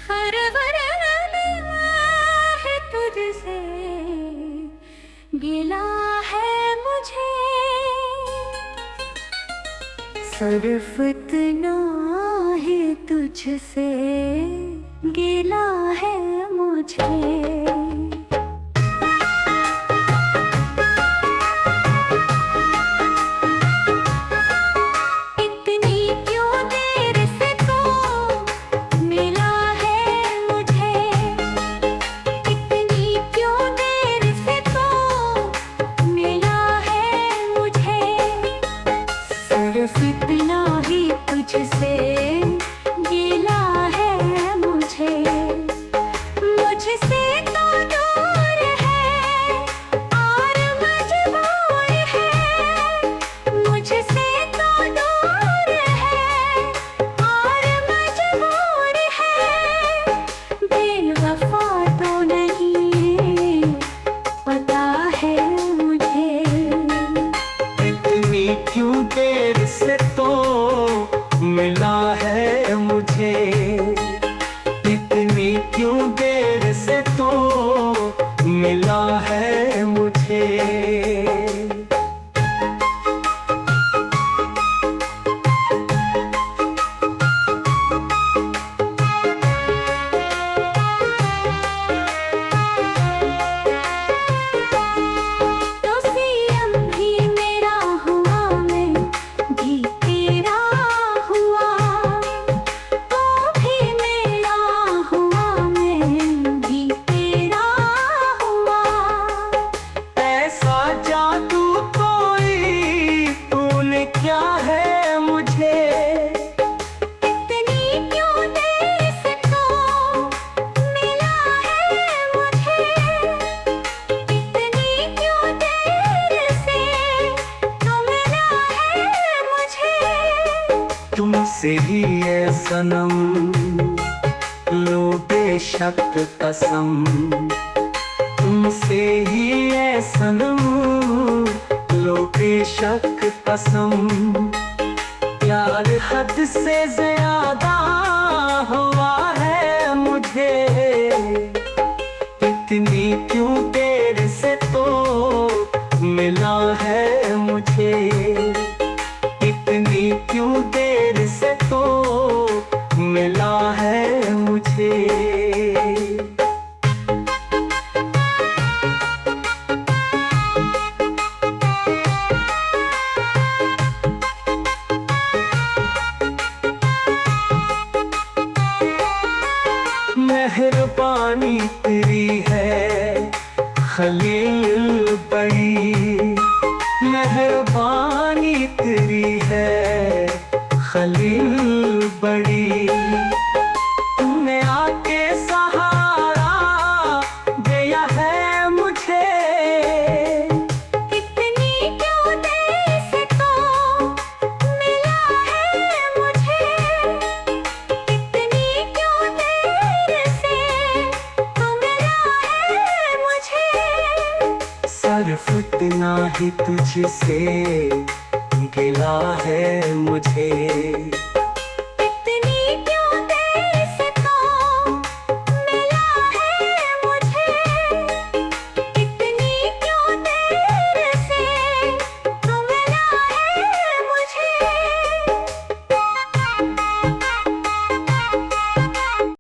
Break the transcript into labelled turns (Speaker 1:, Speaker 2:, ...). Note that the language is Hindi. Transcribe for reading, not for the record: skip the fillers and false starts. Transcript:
Speaker 1: हर है तुझसे गिला है मुझे, सिर्फ इतना ही तुझसे गिला है मुझे। इतना ही तुझसे गिला है मुझे, मुझसे तो दूर है और मजबूर है, मुझसे तो दूर है और मजबूर है। बेवफा तो नहीं पता है मुझे,
Speaker 2: इतनी क्यों देर से तो मिला है मुझे, इतनी क्यों देर से तो मिला है मुझे। क्या है मुझे,
Speaker 1: इतनी क्यों देर से तो मिला है मुझे, इतनी क्यों देर से तो मिला है मुझे।
Speaker 2: तुमसे ही है सनम लो बेशक कसम, तुमसे ही है सनम लो बेशक कसम। प्यार हद से ज्यादा हुआ है मुझे, इतनी क्यों देर से तो मिला है मुझे, इतनी क्यों देर से तो मिला है मुझे। मेहरबानी तेरी है खलील बड़ी, मेहरबानी तेरी है खलील बड़ी। तुमने आके सहारा दिया है मुझे,
Speaker 1: इतनी क्यों देर से तो मिला है मुझे, इतनी क्यों देर से तो मिला है मुझे।
Speaker 2: सिर्फ इतना ही तुझसे गिला है मुझे।